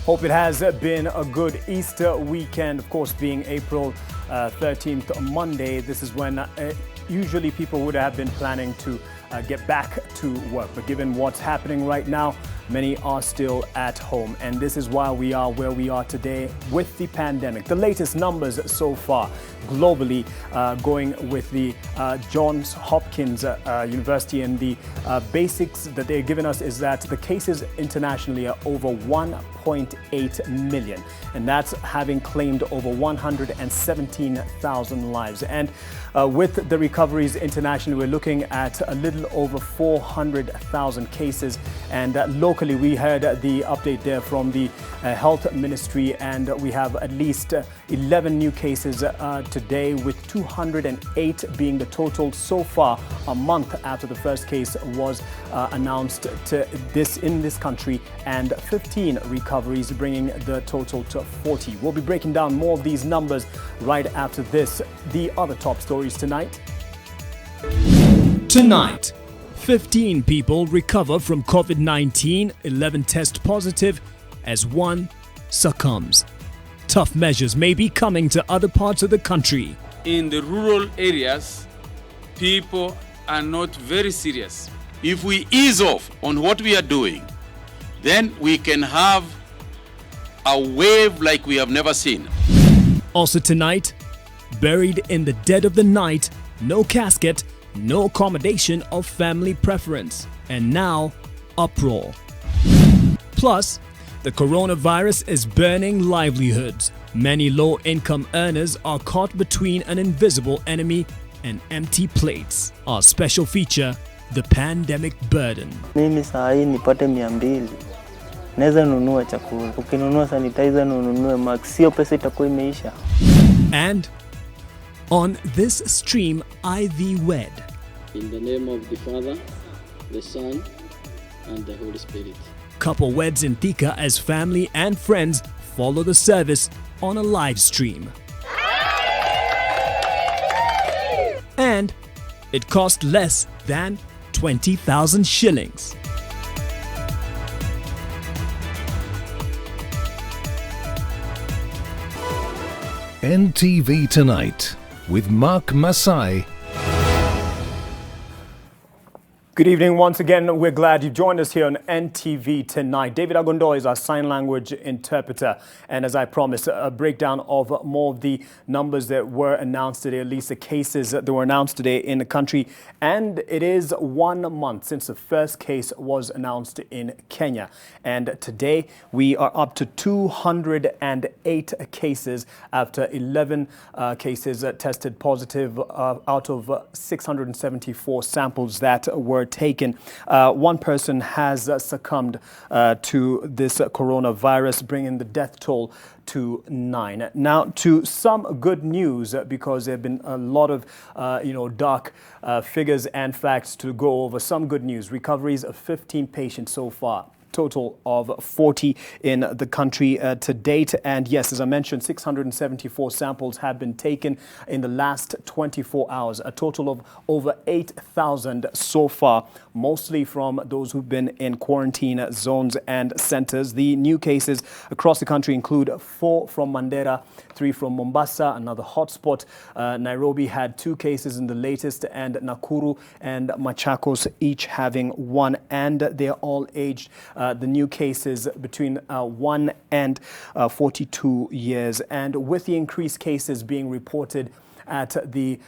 Hope it has been a good Easter weekend. Of course, being April 13th, Monday, this is when usually people would have been planning to get back to work. But given what's happening right now, many are still at home. And this is why we are where we are today with the pandemic. The latest numbers so far globally, going with the Johns Hopkins University, and the basics that they're giving us is that the cases internationally are over 1.8 million, and that's having claimed over 117,000 lives. And with the recoveries internationally, we're looking at a little over 400,000 cases. And locally, we heard the update there from the Health Ministry, and we have at least 11 new cases today, with 208 being the total so far, a month after the first case was announced in this country, and 15 recoveries, bringing the total to 40. We'll be breaking down more of these numbers right after this. The other top stories tonight. Tonight, 15 people recover from COVID-19, 11 test positive as one succumbs. Tough measures may be coming to other parts of the country. In the rural areas, people are not very serious. If we ease off on what we are doing, then we can have a wave like we have never seen. Also tonight, buried in the dead of the night, no casket, no accommodation of family preference, and now uproar. Plus, the coronavirus is burning livelihoods. Many low-income earners are caught between an invisible enemy and empty plates. Our special feature, the pandemic burden. Mimi saa hii nipate 200. Naweza nunua chakula. Ukinunua sanitizer na ununue mask, sio pesa itakuwa imeisha. And on this stream, IV wed. In the name of the Father, the Son, and the Holy Spirit. Couple weds in Thika as family and friends follow the service on a live stream. And it cost less than 20,000 shillings. NTV Tonight with Mark Masai. Good evening once again. We're glad you've joined us here on NTV Tonight. David Agondo is our sign language interpreter. And as I promised, a breakdown of more of the numbers that were announced today, at least the cases that were announced today in the country. And it is 1 month since the first case was announced in Kenya. And today we are up to 208 cases after 11 cases tested positive out of 674 samples that were taken. One person has succumbed to this coronavirus, bringing the death toll to 9. Now, to some good news, because there have been a lot of dark figures and facts to go over. Some good news: recoveries of 15 patients so far. Total of 40 in the country to date. And yes, as I mentioned, 674 samples have been taken in the last 24 hours. A total of over 8,000 so far, mostly from those who've been in quarantine zones and centers. The new cases across the country include 4 from Mandera, 3 from Mombasa, another hotspot. Nairobi had 2 cases in the latest, and Nakuru and Machakos each having 1, and they're all aged. The new cases between 1 and 42 years. And with the increased cases being reported at the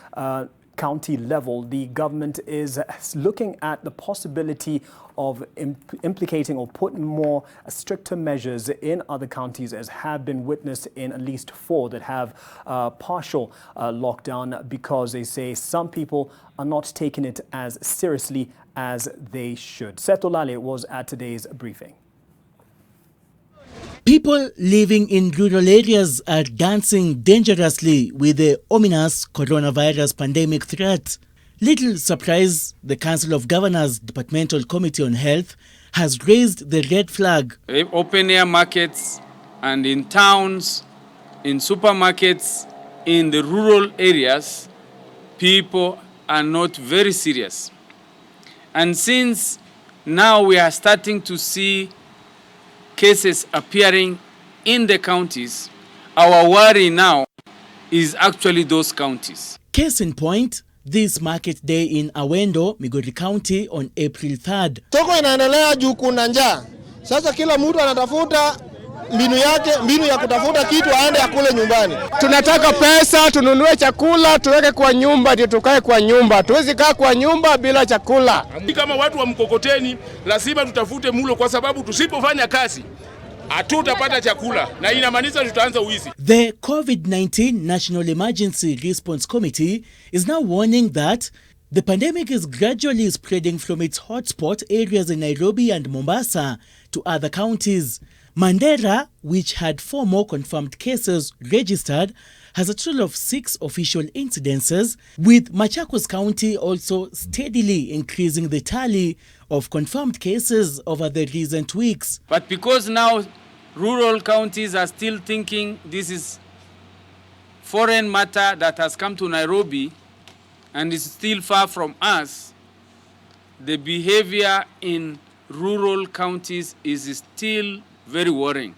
county level, the government is looking at the possibility of implicating or putting more stricter measures in other counties, as have been witnessed in at least 4 that have partial lockdown, because they say some people are not taking it as seriously as they should. Seth Olale was at today's briefing. People living in rural areas are dancing dangerously with the ominous coronavirus pandemic threat. Little surprise, the Council of Governors Departmental Committee on Health has raised the red flag. Open air markets and in towns, in supermarkets, in the rural areas, people are not very serious. And since now we are starting to see cases appearing in the counties, our worry now is actually those counties. Case in point, this market day in Awendo, Migori County on April 3rd. Soko inaendelea juu kuna njaa. Sasa kila mtu anatafuta mbinu ya kutafuta kitu aende akule nyumbani. Tunataka pesa, tununue chakula, tuweke kwa nyumba, ndio tukae kwa nyumba. Tuwezi kaa kwa nyumba bila chakula. Kama watu wa mkokoteni, lazima tutafute mulo kwa sababu tusipofanya kazi hatutapata chakula na inamaanisha tutaanza uizi. The COVID-19 National Emergency Response Committee is now warning that the pandemic is gradually spreading from its hotspot areas in Nairobi and Mombasa to other counties. Mandera, which had 4 more confirmed cases registered, has a total of 6 official incidences, with Machakos County also steadily increasing the tally of confirmed cases over the recent weeks. But because now rural counties are still thinking this is foreign matter that has come to Nairobi and is still far from us, the behavior in rural counties is still very worrying.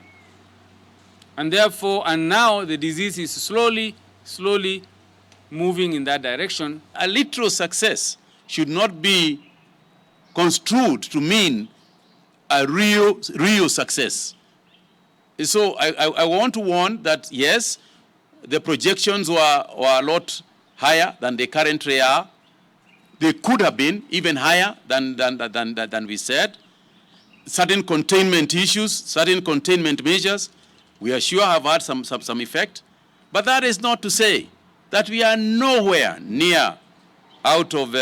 And therefore, and now the disease is slowly moving in that direction. A little success should not be construed to mean a real success. So I want to warn that yes, the projections were a lot higher than they currently are. They could have been even higher than we said. Certain containment issues, certain containment measures, we are sure have had some effect. But that is not to say that we are nowhere near out of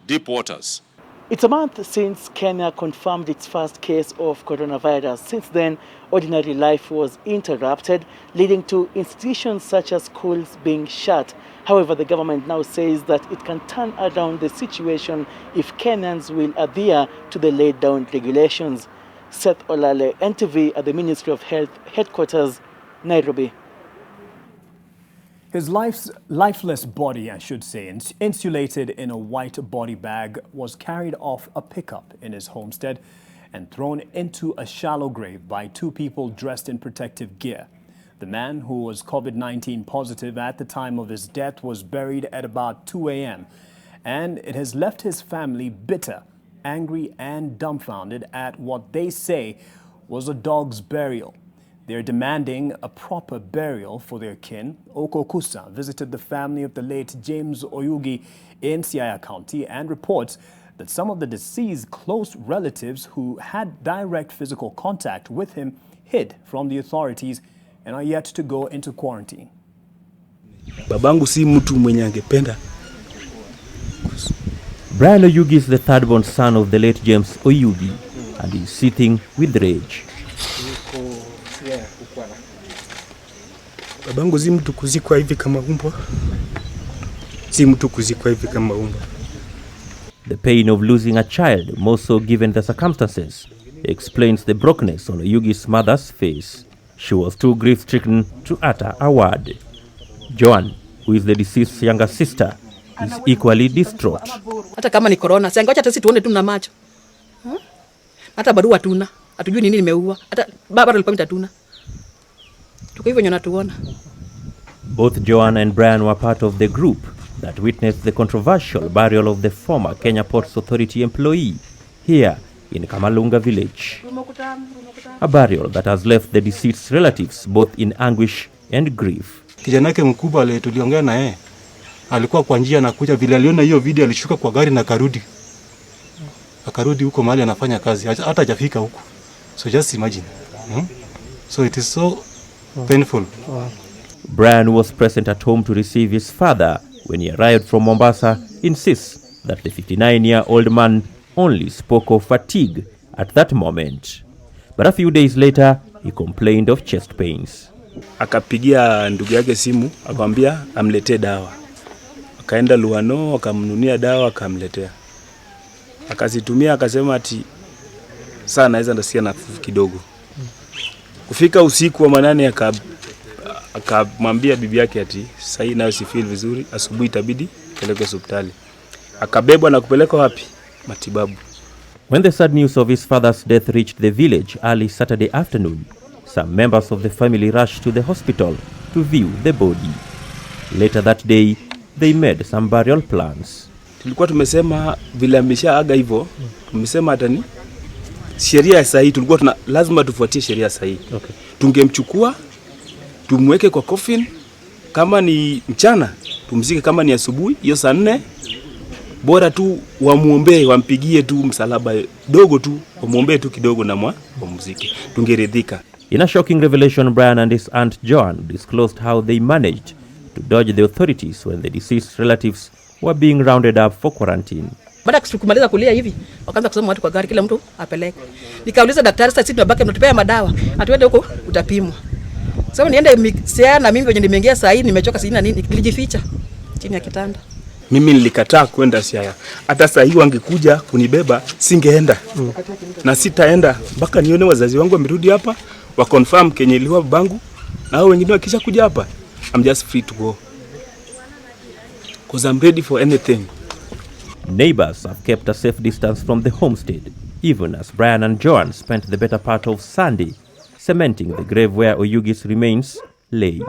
deep waters. It's a month since Kenya confirmed its first case of coronavirus. Since then, ordinary life was interrupted, leading to institutions such as schools being shut. However, the government now says that it can turn around the situation if Kenyans will adhere to the laid down regulations. Seth Olale, NTV at the Ministry of Health headquarters, Nairobi. His lifeless body, I should say, insulated in a white body bag, was carried off a pickup in his homestead and thrown into a shallow grave by 2 people dressed in protective gear. The man, who was COVID-19 positive at the time of his death, was buried at about 2 a.m. And it has left his family bitter, angry and dumbfounded at what they say was a dog's burial. They're demanding a proper burial for their kin. Okokusa visited the family of the late James Yogi in Siaya County and reports that some of the deceased's close relatives who had direct physical contact with him hid from the authorities and are yet to go into quarantine. Babangu si mtu mwenye angependa. Brian Oyugi is the third-born son of the late James Oyugi and is sitting with rage. Babangu si mtu kuzikwa hivi kama umbwa. Si mtu kuzikwa hivi kama umbwa. The pain of losing a child, more so given the circumstances, explains the brokenness on Oyugi's mother's face. She was too grief-stricken to utter a word. Joan, who is the deceased's younger sister, is equally distraught. Hata kama ni corona, siangoja hata sisi tuone tu na macho. Hata barua tuna, hatujui nini nimeua. Hata baba alikuwa mtatuna. Tuko hivyo nyona tuona. Both Joan and Brian were part of the group that witnessed the controversial burial of the former Kenya Ports Authority employee here in Kamalunga village. A burial that has left the deceased's relatives both in anguish and grief. Kijana yake mkubwa ale tuliongea na yeye. Alikuwa kwa njia anakuja, vile aliona hiyo video alishuka kwa gari na karudi. Akarudi huko mahali anafanya kazi, hata hajafika huko. So just imagine. So it is so painful. Brian was present at home to receive his father when he arrived from Mombasa, insists that the 59-year-old man only spoke of fatigue at that moment. But a few days later, he complained of chest pains. Akapigia ndugu yake simu, akamwambia amletee dawa. Akaenda Luano, akamnunia dawa, akamletea. Akazitumia, akasema ati saa naweza ndasikia nafuu kidogo. Kufika usiku wa manane akamwambia bibi yake ati sasa nayo si feel vizuri, asubuhi itabidi peleke hospitali. Akabebwa na kupeleka wapi? Matibabu. When the sad news of his father's death reached the village early Saturday afternoon, some members of the family rushed to the hospital to view the body. Later that day, they made some burial plans. Tulikuwa tumesema vile ameshaaga hivyo, tumesema hata ni sheria sahihi, tulikuwa lazima tufuatie sheria sahihi. Okay. Tungemchukua, tumweke kwa coffin, kama ni mchana, tumzike, kama ni asubuhi, hiyo saa 4, bora tu wamuombee, wampigie tu msalaba dogo tu, wamuombee tu kidogo na wamzike. Tungeridhika. In a shocking revelation, Brian and his aunt Joan disclosed how they managed to dodge the authorities when the deceased relatives were being rounded up for quarantine. Baada kumaliza kulia hivi, wakaanza kusema watu kwa gari, kila mtu apeleke. Nikauliza daktari, sasa sisi tunabaki mnatupea madawa, atuende huko utapimwa. Sasa niende Siaya, na mimi wenye nimeingia saa hii nimechoka sina nini, nilijificha chini ya kitanda. Mimi nilikataa kwenda Siaya. Hata saa hii wangekuja kunibeba singeenda. Na sitaenda mpaka nione wazazi wangu wamerudi hapa, wa confirm kenye iliwa babangu, na hao wengine wakisha kuja hapa. I'm just free to go. Because I'm ready for anything. Neighbors have kept a safe distance from the homestead, even as Brian and Joan spent the better part of Sunday cementing the grave where Oyugi's remains lay.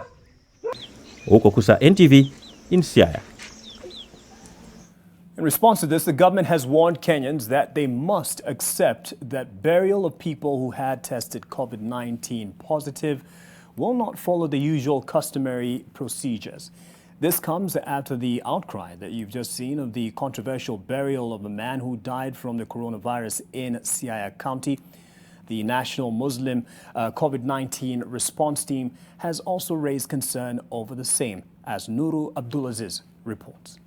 Okokusa, NTV, in Siaya. In response to this, the government has warned Kenyans that they must accept that burial of people who had tested COVID-19 positive will not follow the usual customary procedures. This comes after the outcry that you've just seen of the controversial burial of a man who died from the coronavirus in Siaya County. The National Muslim COVID-19 response team has also raised concern over the same, as Nuru Abdulaziz reports.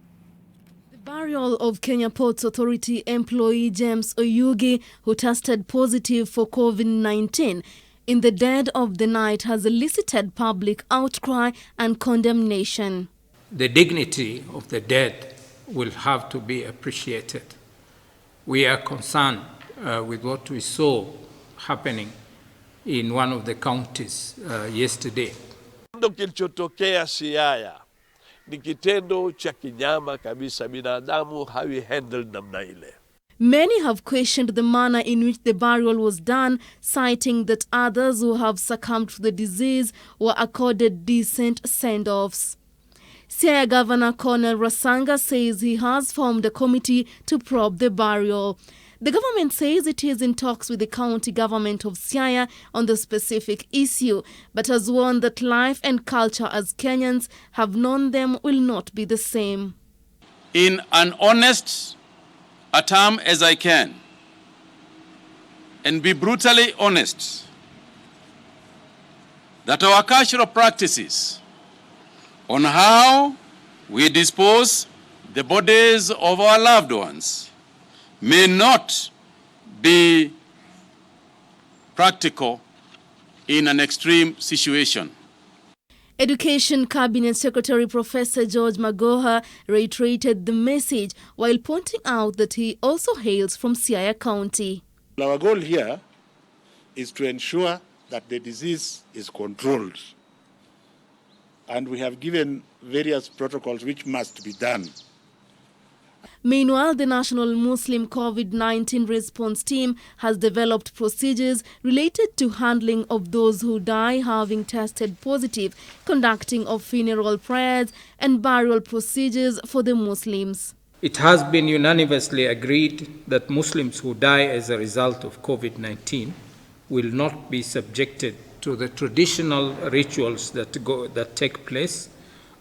The burial of Kenya Ports Authority employee James Oyugi, who tested positive for COVID-19 in the dead of the night, has elicited public outcry and condemnation. The dignity of the dead will have to be appreciated. We are concerned with what we saw happening in one of the counties yesterday. Kitendo kilichotokea Siaya ni kitendo cha kinyama kabisa, binadamu hawi handle namna ile. Many have questioned the manner in which the burial was done, citing that others who have succumbed to the disease were accorded decent send-offs. Siaya Governor Colonel Rasanga says he has formed a committee to probe the burial. The government says it is in talks with the county government of Siaya on the specific issue, but has warned that life and culture as Kenyans have known them will not be the same. In an honest attempt as I can, and be brutally honest, that our cultural practices on how we dispose the bodies of our loved ones may not be practical in an extreme situation. Education Cabinet Secretary Professor George Magoha reiterated the message while pointing out that he also hails from Siaya County. Our goal here is to ensure that the disease is controlled. And we have given various protocols which must be done. Meanwhile, the National Muslim COVID-19 response team has developed procedures related to handling of those who die having tested positive, conducting of funeral prayers and burial procedures for the Muslims. It has been unanimously agreed that Muslims who die as a result of COVID-19 will not be subjected to the traditional rituals that take place.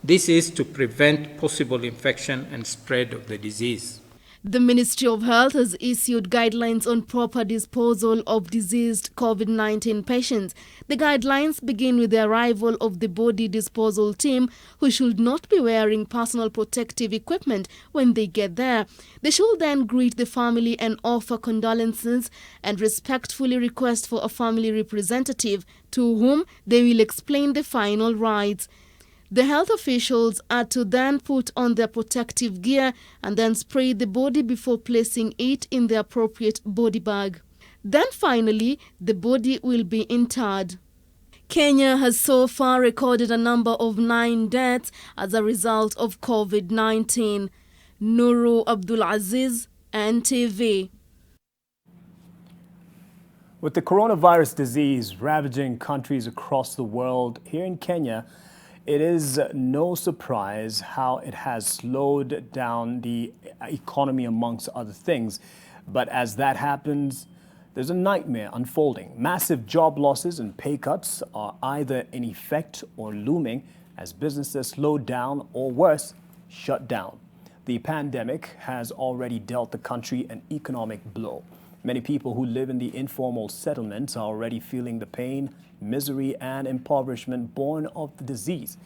This is to prevent possible infection and spread of the disease. The Ministry of Health has issued guidelines on proper disposal of diseased COVID-19 patients. The guidelines begin with the arrival of the body disposal team, who should not be wearing personal protective equipment when they get there. They should then greet the family and offer condolences and respectfully request for a family representative, to whom they will explain the final rites. The health officials are to then put on their protective gear and then spray the body before placing it in the appropriate body bag. Then finally, the body will be interred. Kenya has so far recorded a number of 9 deaths as a result of COVID-19. Nuru Abdulaziz, NTV. With the coronavirus disease ravaging countries across the world, here in Kenya, it is no surprise how it has slowed down the economy amongst other things. But as that happens, there's a nightmare unfolding. Massive job losses and pay cuts are either in effect or looming as businesses slow down or worse, shut down. The pandemic has already dealt the country an economic blow. Many people who live in the informal settlements are already feeling the pain, misery, and impoverishment born of the disease.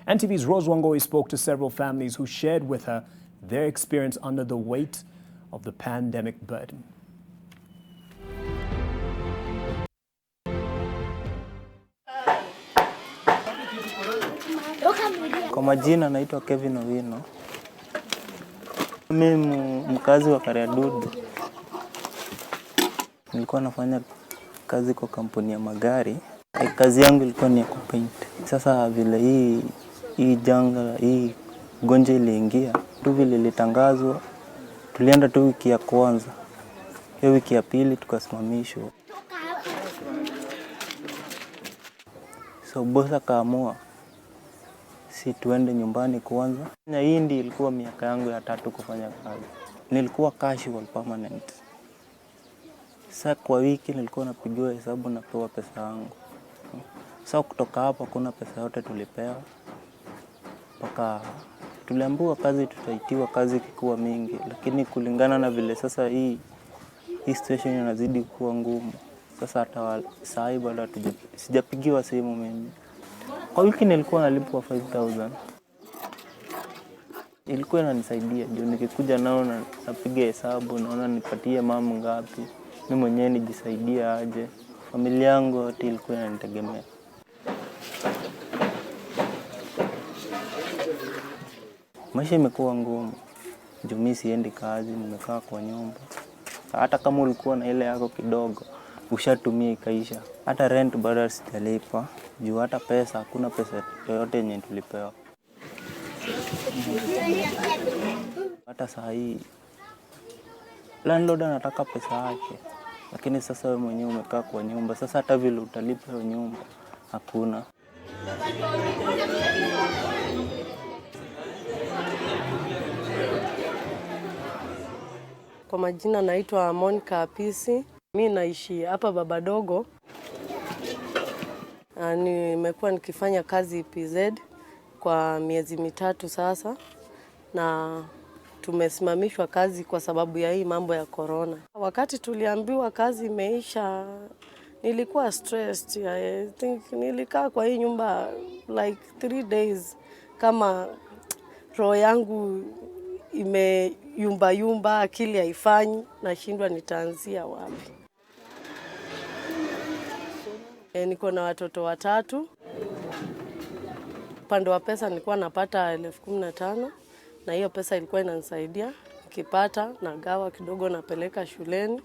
NTV's Rose Wangoi spoke to several families who shared with her their experience under the weight of the pandemic burden. Kwa majina naitwa Kevin Owino. Mimi mkazi wa Kariadudu. Nilikuwa nafanya kazi kwa kampuni ya magari. Kazi yangu ilikuwa ni ya kupaint. Sasa vile hii janga, hii gonjwa iliingia, tu vile ilitangazwa, tulienda tu wiki ya kwanza. Hiyo wiki ya pili tukasimamishwa. So boss akaamua si tuende nyumbani kwanza. Na hii ndio ilikuwa miaka yangu ya 3 kufanya kazi. Nilikuwa casual permanent. Sasa kwa wiki nilikuwa napigiwa hesabu na pewa pesa yangu. Sasa kutoka hapo kuna pesa yote tulipewa. Paka tuliambiwa kazi tutaitiwa kazi kikuwa mingi, lakini kulingana na vile sasa hii situation inazidi kuwa ngumu. Sasa hata saa hii bado sijapigiwa simu mimi. Kwa wiki nilikuwa nalipwa 5,000. Ilikuwa inanisaidia juu nikikuja nao na napiga hesabu naona nipatie mama ngapi. Mimi mwenyewe nijisaidia aje. Familia yangu yote ilikuwa inanitegemea. Maisha imekuwa ngumu. Juu mimi siendi kazi, nimekaa kwa nyumba. Hata kama ulikuwa na ile yako kidogo, ushatumia ikaisha. Hata rent bado sijalipa. Juu hata pesa, hakuna pesa yoyote yenye tulipewa. Hata saa hii landlord anataka pesa yake. Lakini sasa wewe mwenyewe umekaa kwa nyumba. Sasa hata vile utalipa hiyo nyumba hakuna. Kwa majina naitwa Monica Apisi. Mimi naishi hapa Babadogo. Nimekuwa nikifanya kazi PZ kwa miezi 3 sasa na tumesimamishwa kazi kwa sababu ya hii mambo ya corona. Wakati tuliambiwa kazi imeisha, nilikuwa stressed. I think nilikaa kwa hii nyumba like 3 days kama roho yangu imeyumba, akili haifanyi, nashindwa nitaanzia wapi. Niko na watoto 3. Upande wa pesa nilikuwa napata 15,000 na hiyo pesa ilikuwa inanisaidia. Nikipata nagawa kidogo napeleka shuleni,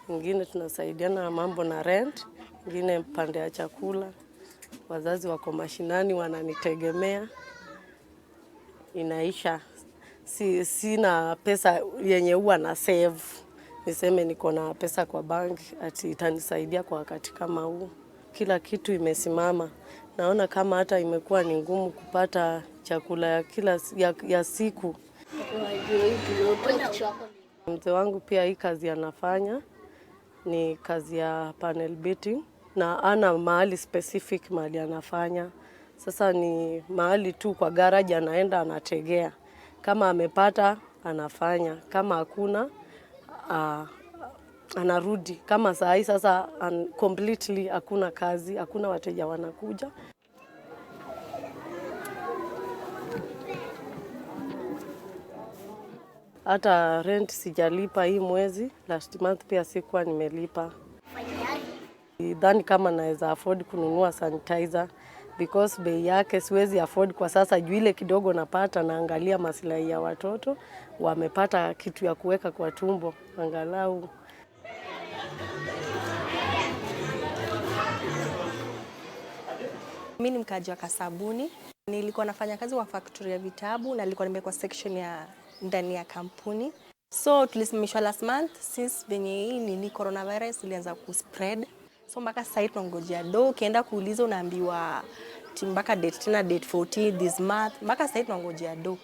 ingine tunasaidiana na mambo na rent, ingine pande ya chakula. Wazazi wako mashinani wananitegemea. Inaisha. Sina pesa yenye huwa na save. Niseme niko na pesa kwa bank ati itanisaidia kwa wakati kama huu. Kila kitu imesimama. Naona kama hata imekuwa ni ngumu kupata chakula ya siku. Mzee wangu pia hii kazi anafanya ni kazi ya panel beating na ana mahali specific mahali anafanya. Sasa ni mahali tu kwa garage anaenda anategea. Kama amepata anafanya, kama hakuna anarudi. Kama saa hii sasa completely hakuna kazi, hakuna wateja wanakuja. Hata rent sijalipa hii mwezi, last month pia sikuwa nimelipa. Sidhani kama naweza afford kununua sanitizer because bei yake siwezi afford kwa sasa juu ile kidogo napata naangalia maslahi ya watoto, wamepata kitu ya kuweka kwa tumbo angalau. Mimi ni mkaaji wa Kasabuni. Nilikuwa nafanya kazi kwa factory ya vitabu na nilikuwa nimekuwa section ya ndani ya kampuni. So tulisimamishwa last month since venye hii coronavirus ilianza kuspread. So mpaka sasa tunangojea do, ukienda kuuliza unaambiwa mpaka date tena date 14 this month. Mpaka sasa tunangojea do.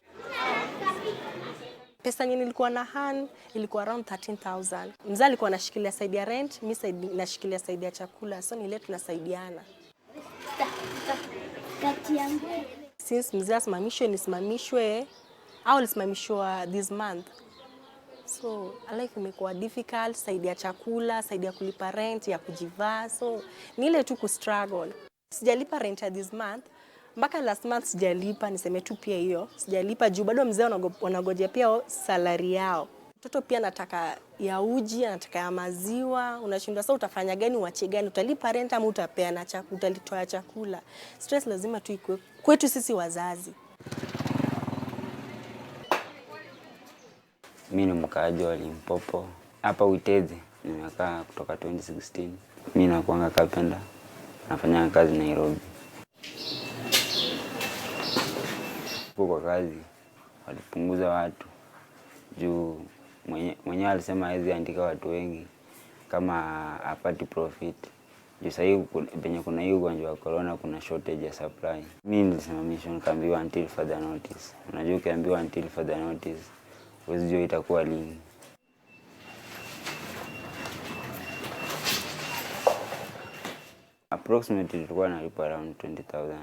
Pesa yenye nilikuwa na hand ilikuwa around 13,000. Mzee alikuwa anashikilia side ya rent, mimi nashikilia side ya chakula. So ni ile tunasaidiana. Since mzee nisimamishwe au nisimamishwa this month. So life imekuwa difficult, side ya chakula, side ya kulipa rent, ya kujivaa. So ni ile tu kustruggle. Sijalipa rent ya this month. Mpaka last month sijalipa, niseme tu pia hiyo. Sijalipa juu bado mzee wanagojea pia salary yao. Mtoto pia anataka ya uji, anataka ya maziwa. Unashindwa sasa utafanya gani, uache gani? Utalipa rent ama utapeana chakula, utalitoa chakula. Stress lazima tu ikue kwetu sisi wazazi. Mimi ni mkaaji wa Limpopo. Hapa Uitezi nimekaa kutoka 2016. Mimi nakuanga carpenter. Nafanya kazi Nairobi. Kwa kazi walipunguza watu juu mwenyewe alisema hawezi andika watu wengi kama apati profit. Juu sasa penye kuna hii ugonjwa wa corona kuna shortage ya supply. Mimi nilisimamishwa nikaambiwa until further notice. Unajua ukiambiwa until further notice huwezi jua itakuwa lini. Approximately tulikuwa nalipa around 20,000.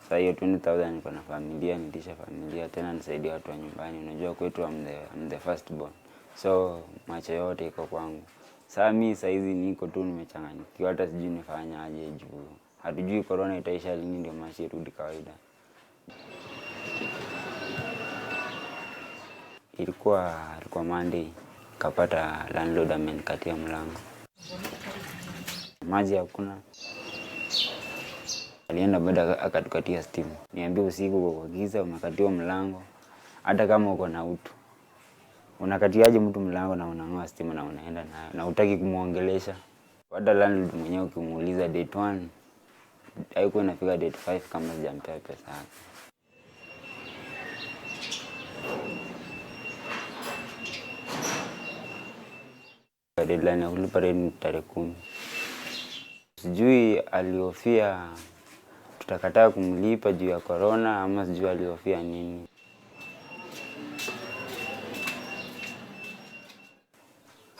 Sasa hiyo 20,000 niko na familia, nilisha familia, tena nisaidia watu wa nyumbani. Unajua kwetu I'm the first born. So macho yote iko kwangu. Sasa mimi sasa hizi niko tu nimechanganyikiwa, hata sijui nifanye aje juu hatujui corona itaisha lini ndio maisha irudi kawaida. Ilikuwa Monday, kapata landlord amenikatia mlango. Maji hakuna. Alienda baada akatukatia stimu. Niambia usiku kwa giza umekatiwa mlango. Hata kama uko na utu. Unakatiaje mtu mlango na unang'oa stimu na unaenda na hutaki kumuongelesha? Hata landlord mwenyewe ukimuuliza date 1 haikuwa inafika date 5 kama sijampea pesa yake. Deadline ya kulipa rent tarehe 10. Sijui alihofia tutakataa kumlipa juu ya corona ama sijui alihofia nini.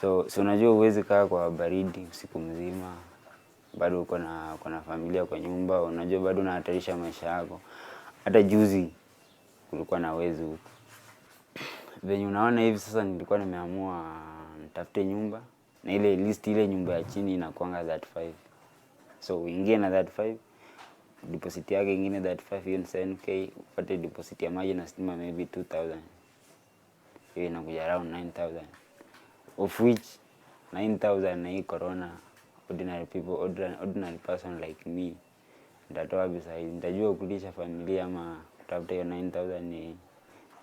So unajua huwezi kaa kwa baridi usiku mzima. Bado uko na familia kwa nyumba, unajua bado unahatarisha maisha yako. Hata juzi kulikuwa na wezi huko. Venye unaona hivi sasa nilikuwa nimeamua nitafute nyumba. Na ile list ile nyumba ya chini inakuanga 35. So uingie na 35, deposit yake ingine 35 hiyo ni 7k, upate deposit ya maji na stima maybe 2,000. Hiyo inakuja around 9,000. Of which 9,000 na hii corona, ordinary person like me, nitatoa pesa hizi. Nitajua kulisha familia ama kutafuta hiyo 9,000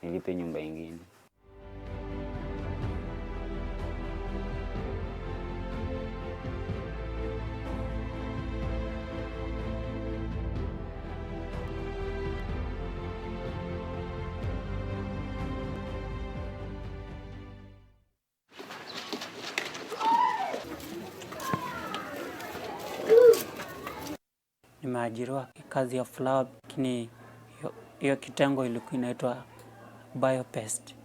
nilipe nyumba ingine. Nimeajiriwa kazi ya flower, lakini hiyo kitengo ilikuwa inaitwa biopest.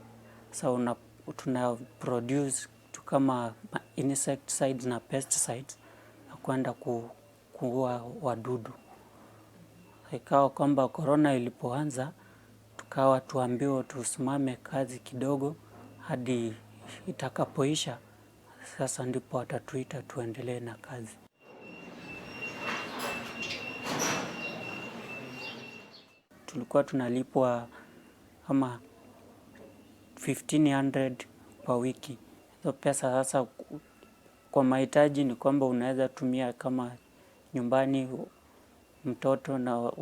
So tuna produce kama insecticides na pesticides na kwenda kuua wadudu. Ikawa kwamba corona ilipoanza tukawa tuambiwa tusimame kazi kidogo hadi itakapoisha. Sasa ndipo watatuita tuendelee na kazi. Tulikuwa tunalipwa kama 1,500 kwa wiki. Hizo pesa sasa kwa mahitaji ni kwamba unaweza tumia kama nyumbani mtoto na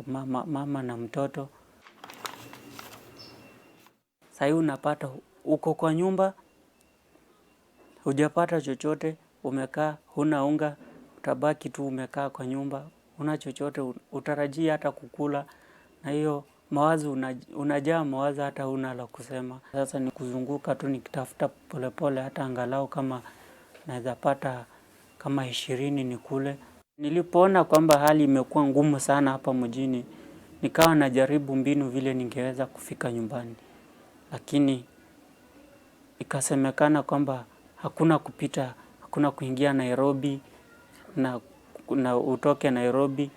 mama na mtoto. Sasa hivi unapata uko kwa nyumba, hujapata chochote, umekaa, huna unga, utabaki tu umekaa kwa nyumba, huna chochote, utarajia hata kukula. Na hiyo mawazo unajaa mawazo hata huna la kusema. Sasa ni kuzunguka tu nikitafuta polepole hata angalau kama naweza pata kama 20 nikule. Nilipoona kwamba hali imekuwa ngumu sana hapa mjini, nikawa najaribu mbinu vile ningeweza kufika nyumbani. Lakini ikasemekana kwamba hakuna kupita, hakuna kuingia Nairobi na utoke Nairobi.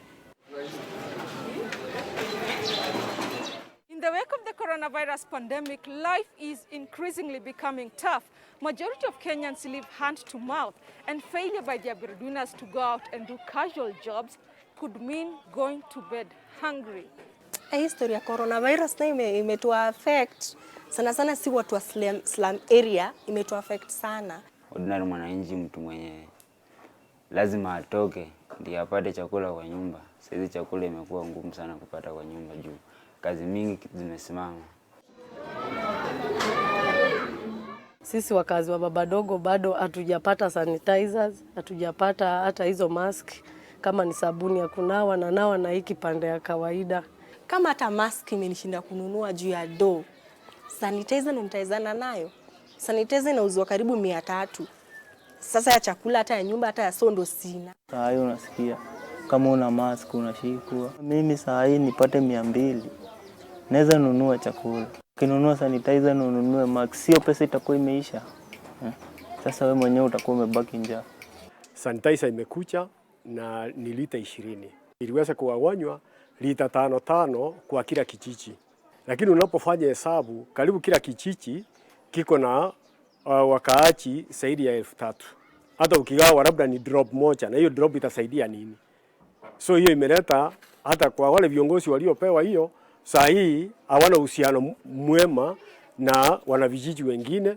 In the wake of the coronavirus pandemic, life is increasingly becoming tough. Majority of Kenyans live hand to mouth, and failure by their breadwinners to go out and do casual jobs could mean going to bed hungry. History ya coronavirus na imetu affect sana sana, si watu wa slum area, imetu affect sana. Ordinary mwananchi, mtu mwenye lazima atoke ndiye apate chakula kwa nyumba. Sasa chakula imekuwa ngumu sana kupata kwa nyumba juu kazi mingi zimesimama. Sisi wakazi wa baba dogo bado hatujapata sanitizers, hatujapata hata hizo mask, kama ni sabuni ya kunawa na nawa na hiki pande ya kawaida. Kama hata mask imenishinda kununua juu ya do, sanitizer ndo nitaizana nayo. Sanitizer inauzwa karibu 300. Sasa ya chakula hata ya nyumba hata ya sondo sina. Saa hii unasikia kama una mask unashikwa. Mimi saa hii nipate 200. Naweza nunua chakula. Ukinunua sanitizer na ununue mask, sio pesa itakuwa imeisha. Sasa wewe mwenyewe utakuwa umebaki njaa. Sanitizer imekuja na ni lita 20. Iliweza kuwaganywa lita 5 kwa kila kijiji. Lakini unapofanya hesabu, karibu kila kijiji kiko na wakaaji zaidi ya 3,000. Hata ukigawa labda ni drop moja, na hiyo drop itasaidia nini? So hiyo imeleta hata kwa wale viongozi waliopewa hiyo, saa hii hawana uhusiano mwema na wanavijiji wengine.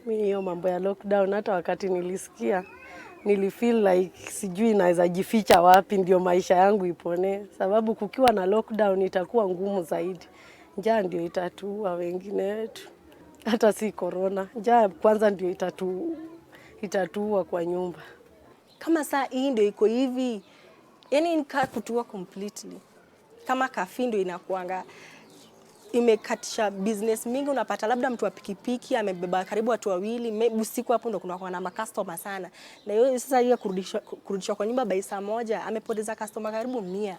Mimi hiyo mambo ya lockdown, hata wakati nilisikia nilifeel like sijui naweza jificha wapi ndio maisha yangu ipone, sababu kukiwa na lockdown itakuwa ngumu zaidi. Njaa ndio itatuua wengine wetu, hata si corona. Njaa kwanza ndio itatuua kwa nyumba. Kama saa hii ndio iko hivi, yani nika kutua completely. Kama kafi ndio inakuanga imekatisha business mingi. Unapata labda mtu wa pikipiki amebeba karibu watu 2, maybe usiku hapo ndo kuna na customer sana. Na hiyo sasa hiyo kurudishwa kwa nyumba by saa moja, amepoteza customer karibu 100.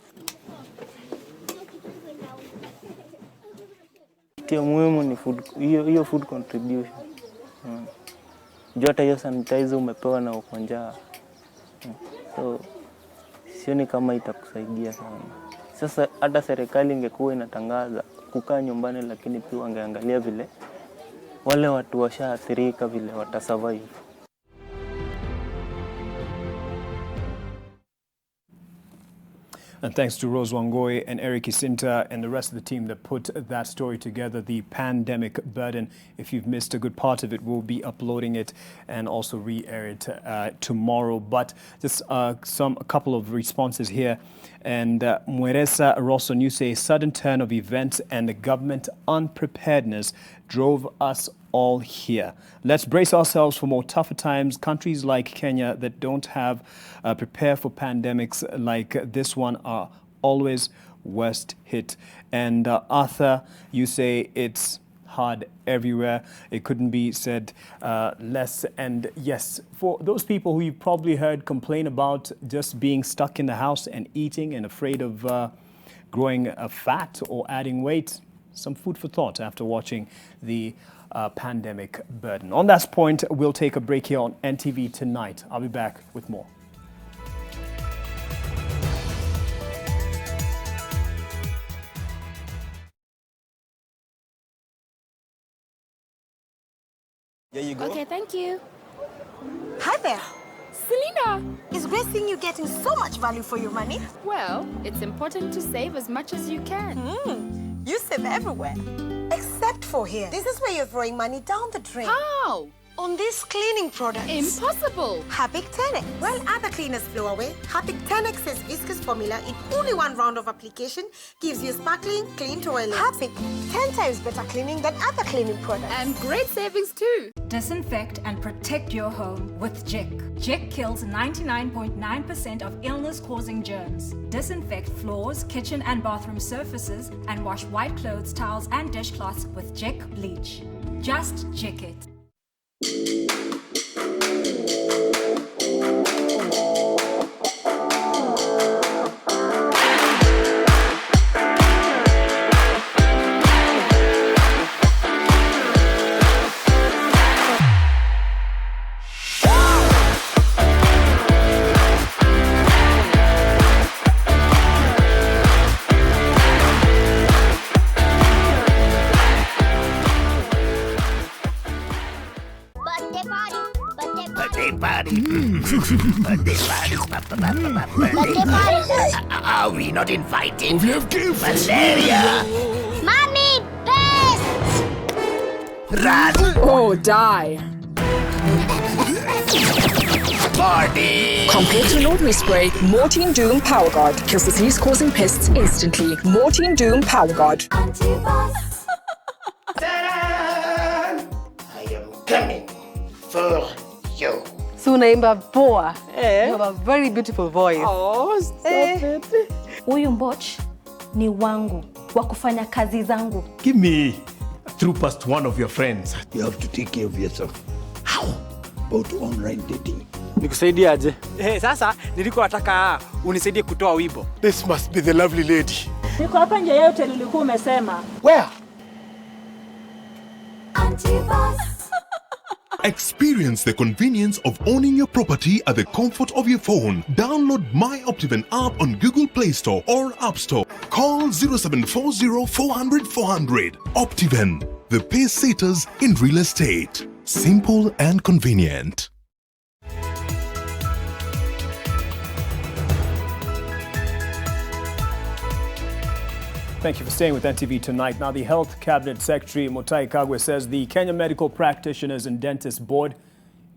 Kitu muhimu ni food, hiyo food contribution. Jota hiyo sanitizer umepewa na uko njaa. So sioni kama itakusaidia sana. Sasa hata serikali ingekuwa inatangaza kukaa nyumbani, lakini pia wangeangalia vile wale watu washaathirika vile watasurvive. And thanks to Rose Wangoi and Eric Isinta and the rest of the team that put that story together, the pandemic burden. If you've missed a good part of it, we'll be uploading it and also re-air it tomorrow. But just a couple of responses here. And Mueresa Rosso, you say, sudden turn of events and the government unpreparedness drove us all here. Let's brace ourselves for more tougher times. Countries like Kenya that don't have prepare for pandemics like this one are always worst hit. And Arthur, you say it's hard everywhere. It couldn't be said less. And yes, for those people who you've probably heard complain about just being stuck in the house and eating and afraid of growing fat or adding weight, some food for thought after watching the pandemic burden. On that point, we'll take a break here on NTV Tonight. I'll be back with more. There you go. Okay, thank you. Hi there. Selena, it's great seeing you getting so much value for your money. Well, it's important to save as much as you can. You save everywhere. Except for here. This is where you're throwing money down the drain. How? On these cleaning products. Impossible. Harpic 10X. While other cleaners flow away, Harpic 10X's viscous formula in only one round of application gives you sparkling, clean toilet. Harpic, 10 times better cleaning than other cleaning products. And great savings too. Disinfect and protect your home with Jik. Jik kills 99.9% of illness-causing germs. Disinfect floors, kitchen and bathroom surfaces, and wash white clothes, towels, and dishcloths with Jik bleach. Just check it. Are we not invited? We have gifts. Malaria. Mommy, pests! Run. Oh, die. Party. Compared to an ordinary spray, Mortein Doom Power Guard kills disease-causing pests instantly. Mortein Doom Power Guard. I am coming for you. So unaimba poa. You have a very beautiful voice. Oh, stop it. Huyu mboch ni wangu wa kufanya kazi zangu. Give me through past one of your friends. You have to take care of yourself. How about online dating? Nikusaidie aje? Sasa nilikuwa nataka unisaidie kutoa wimbo. This must be the lovely lady. Niko hapa nje yote nilikuwa umesema. Where? Experience the convenience of owning your property at the comfort of your phone. Download My Optiven app on Google Play Store or App Store. Call 0740 400 400. Optiven, the pace setters in real estate. Simple and convenient. Thank you for staying with NTV tonight. Now, the Health Cabinet Secretary Mutahi Kagwe says the Kenya Medical Practitioners and Dentists Board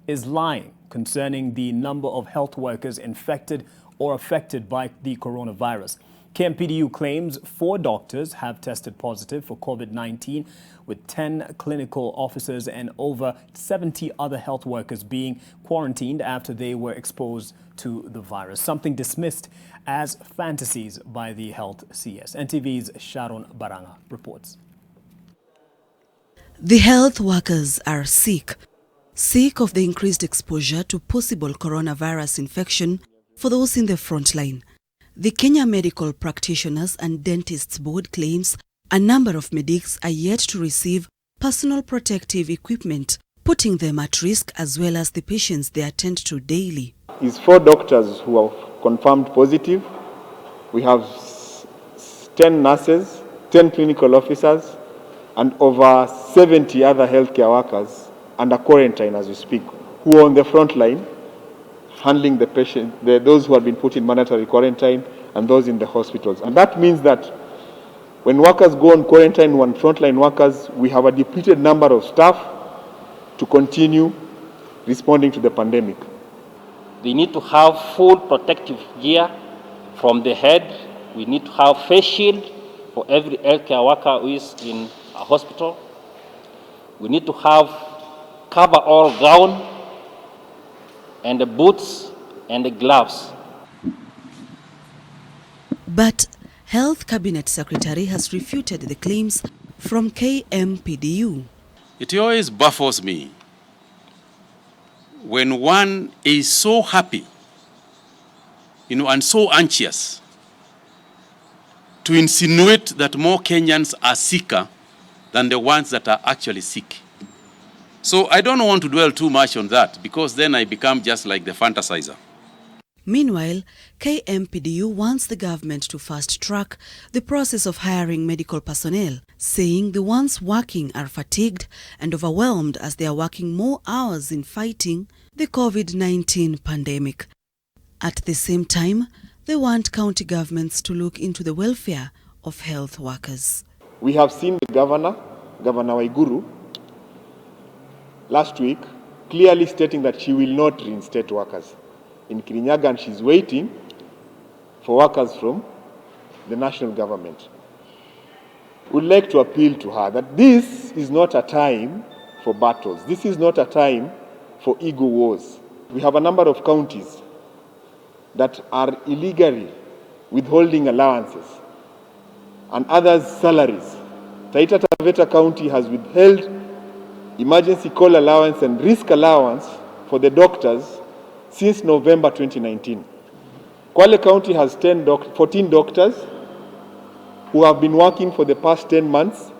is lying concerning the number of health workers infected or affected by the coronavirus. KMPDU claims 4 doctors have tested positive for COVID-19, with 10 clinical officers and over 70 other health workers being quarantined after they were exposed to the virus, something dismissed as fantasies by the Health CS. NTV's Sharon Baranga reports. The health workers are sick of the increased exposure to possible coronavirus infection for those in the front line. The Kenya Medical Practitioners and Dentists Board claims a number of medics are yet to receive personal protective equipment, putting them at risk as well as the patients they attend to daily. Is 4 doctors who are confirmed positive. We have 10 nurses, 10 clinical officers, and over 70 other healthcare workers under quarantine as we speak, who are on the front line handling the patient, those who have been put in mandatory quarantine and those in the hospitals. And that means that when workers go on quarantine, when frontline workers, we have a depleted number of staff to continue responding to the pandemic. They need to have full protective gear from the head. We need to have face shield for every healthcare worker who is in a hospital. We need to have cover-all gown and the boots and the gloves. But Health Cabinet Secretary has refuted the claims from KMPDU. It always baffles me when one is so happy, and so anxious to insinuate that more Kenyans are sicker than the ones that are actually sick. So I don't want to dwell too much on that, because then I become just like the fantasizer. Meanwhile, KMPDU wants the government to fast-track the process of hiring medical personnel, saying the ones working are fatigued and overwhelmed as they are working more hours in fighting the COVID-19 pandemic. At the same time, they want county governments to look into the welfare of health workers. We have seen the Governor Waiguru, last week, clearly stating that she will not reinstate workers in Kirinyaga, and she's waiting for workers from the national government. We'd like to appeal to her that this is not a time for battles. This is not a time for ego wars. We have a number of counties that are illegally withholding allowances and others' salaries. Taita Taveta County has withheld emergency call allowance and risk allowance for the doctors since November 2019. Kwale County has 14 doctors who have been working for the past 10 months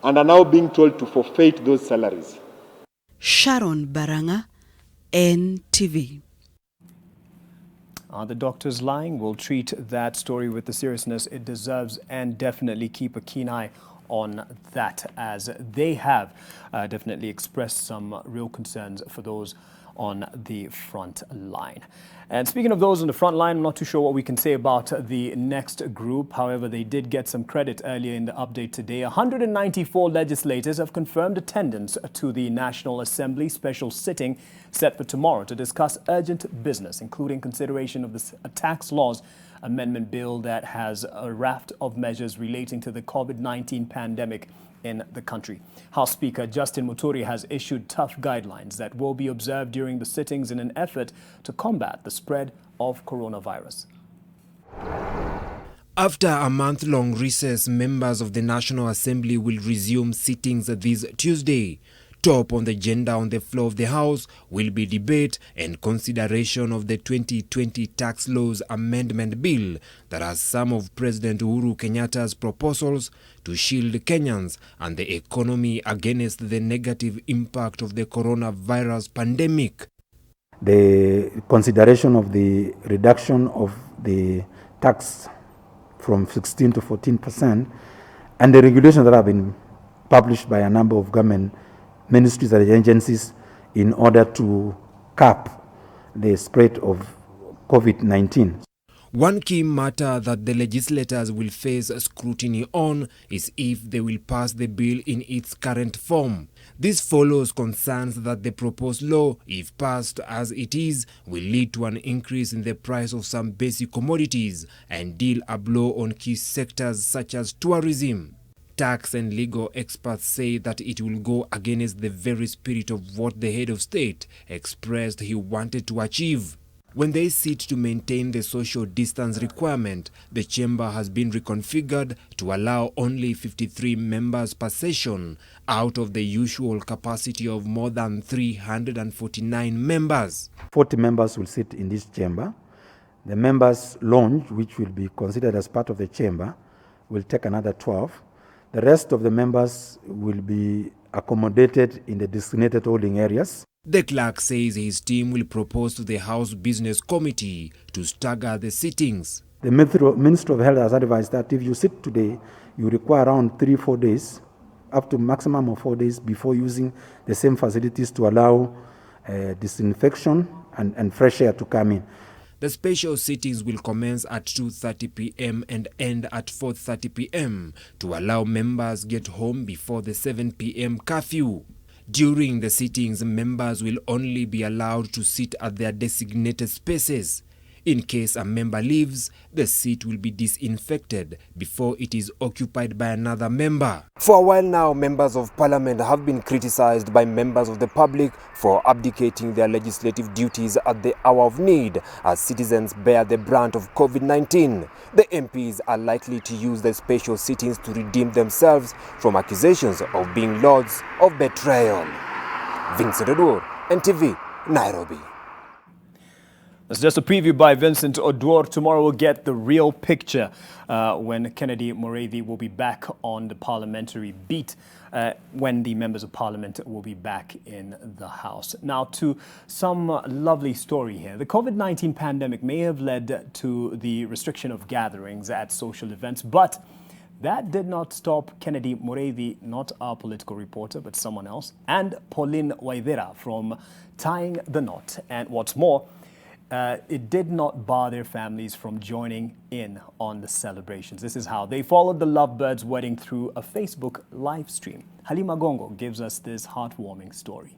and are now being told to forfeit those salaries. Sharon Baranga, NTV. Are the doctors lying? We'll treat that story with the seriousness it deserves and definitely keep a keen eye on that, as they have definitely expressed some real concerns for those on the front line. And speaking of those on the front line, I'm not too sure what we can say about the next group. However, they did get some credit earlier in the update today. 194 legislators have confirmed attendance to the National Assembly special sitting set for tomorrow to discuss urgent business, including consideration of the tax laws amendment bill that has a raft of measures relating to the COVID-19 pandemic in the country. House Speaker Justin Muturi has issued tough guidelines that will be observed during the sittings in an effort to combat the spread of coronavirus. After a month-long recess, members of the National Assembly will resume sittings this Tuesday. Top on the agenda on the floor of the House will be debate and consideration of the 2020 Tax Laws Amendment Bill that has some of President Uhuru Kenyatta's proposals to shield Kenyans and the economy against the negative impact of the coronavirus pandemic. The consideration of the reduction of the tax from 16 to 14% and the regulations that have been published by a number of government ministries and agencies in order to cap the spread of COVID-19. One key matter that the legislators will face scrutiny on is if they will pass the bill in its current form. This follows concerns that the proposed law, if passed as it is, will lead to an increase in the price of some basic commodities and deal a blow on key sectors such as tourism. Tax and legal experts say that it will go against the very spirit of what the head of state expressed he wanted to achieve. When they sit to maintain the social distance requirement, the chamber has been reconfigured to allow only 53 members per session out of the usual capacity of more than 349 members. 40 members will sit in this chamber. The members' lounge, which will be considered as part of the chamber, will take another 12. The rest of the members will be accommodated in the designated holding areas. The clerk says his team will propose to the House Business Committee to stagger the sittings. The Minister of Health has advised that if you sit today, you require around 3-4 days, up to maximum of 4 days before using the same facilities to allow disinfection and fresh air to come in. The special sittings will commence at 2:30 p.m. and end at 4:30 p.m. to allow members get home before the 7 p.m. curfew. During the sittings, members will only be allowed to sit at their designated spaces. In case a member leaves, the seat will be disinfected before it is occupied by another member. For a while now, members of parliament have been criticized by members of the public for abdicating their legislative duties at the hour of need as citizens bear the brunt of COVID-19. The MPs are likely to use the special sittings to redeem themselves from accusations of being lords of betrayal. Vincent Oduor, NTV, Nairobi. That's just a preview by Vincent Oduor. Tomorrow we'll get the real picture when Kennedy Mureithi will be back on the parliamentary beat, when the members of parliament will be back in the House. Now to some lovely story here. The COVID-19 pandemic may have led to the restriction of gatherings at social events, but that did not stop Kennedy Mureithi, not our political reporter, but someone else, and Pauline Waithera from tying the knot. And what's more, it did not bar their families from joining in on the celebrations. This is how they followed the lovebirds' wedding through a Facebook live stream. Halima Gongo gives us this heartwarming story.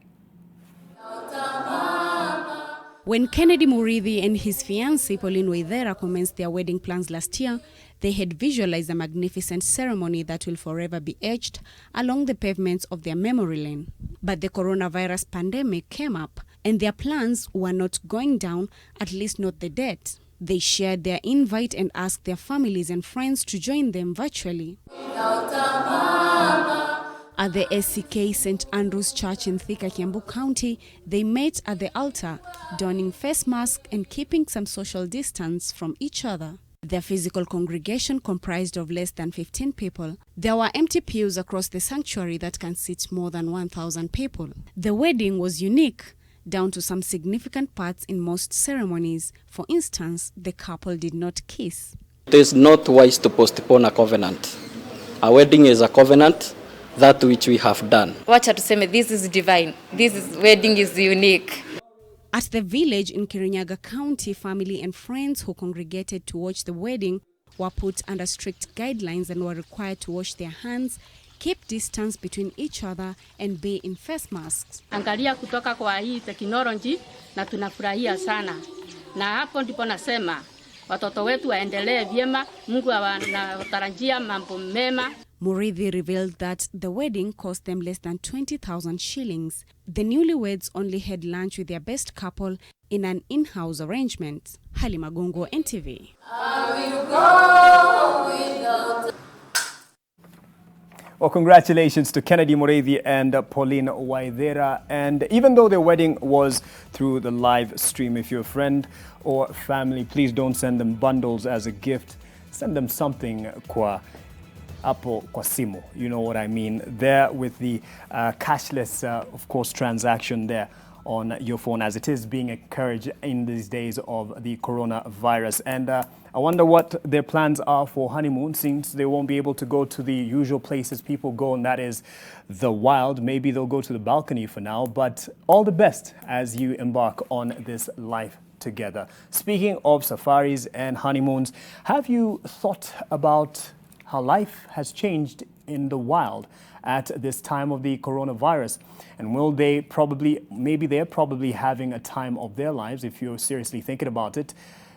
When Kennedy Mureithi and his fiancée Pauline Waithera commenced their wedding plans last year, they had visualized a magnificent ceremony that will forever be etched along the pavements of their memory lane. But the coronavirus pandemic came up, and their plans were not going down, at least not the date. They shared their invite and asked their families and friends to join them virtually. At the SCK St. Andrew's Church in Thika, Kiambu County, they met at the altar, donning face masks and keeping some social distance from each other. Their physical congregation comprised of less than 15 people. There were empty pews across the sanctuary that can seat more than 1,000 people. The wedding was unique, down to some significant parts in most ceremonies. For instance, the couple did not kiss. It is not wise to postpone a covenant. A wedding is a covenant, that which we have done. Wacha tuseme, this is divine. Wedding is unique. At the village in Kirinyaga County, family and friends who congregated to watch the wedding were put under strict guidelines and were required to wash their hands, keep distance between each other, and be in face masks. Angalia kutoka kwa hii technology na tunafurahia sana. Na hapo ndipo nasema watoto wetu waendelee vyema, Mungu anatarajia mambo mema. Muridhi revealed that the wedding cost them less than 20,000 shillings. The newlyweds only had lunch with their best couple in an in-house arrangement. Halima Gongo, NTV. Well, congratulations to Kennedy Mureithi and Pauline Waithera. And even though their wedding was through the live stream, if you're a friend or family, please don't send them bundles as a gift. Send them something Apple kwa simu, you know what I mean, there with the cashless, of course, transaction there on your phone, as it is being encouraged in these days of the coronavirus. And I wonder what their plans are for honeymoon, since they won't be able to go to the usual places people go, and that is the wild. Maybe they'll go to the balcony for now, but all the best as you embark on this life together. Speaking of safaris and honeymoons, have you thought about how life has changed in the wild at this time of the coronavirus? And will they maybe they're probably having a time of their lives if you're seriously thinking about it.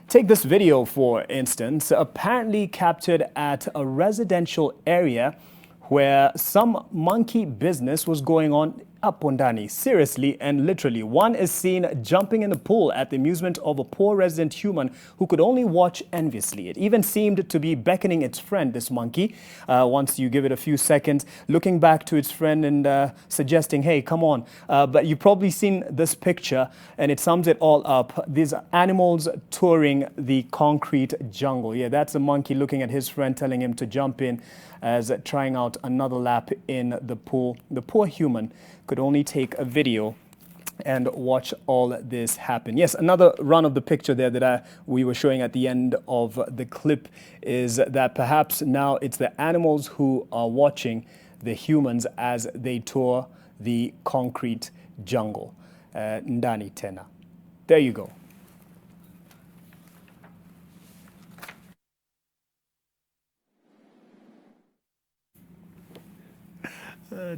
Take this video, for instance, apparently captured at a residential area where some monkey business was going on up Pondani. Seriously and literally, one is seen jumping in the pool at the amusement of a poor resident human who could only watch enviously. It even seemed to be beckoning its friend, this monkey, once you give it a few seconds, looking back to its friend and suggesting, hey, come on. But you've probably seen this picture and it sums it all up. These animals touring the concrete jungle. Yeah, that's a monkey looking at his friend, telling him to jump in as trying out another lap in the pool. The poor human could only take a video and watch all this happen. Yes, another run of the picture there that we were showing at the end of the clip is that perhaps now it's the animals who are watching the humans as they tour the concrete jungle. Ndani tena. There you go.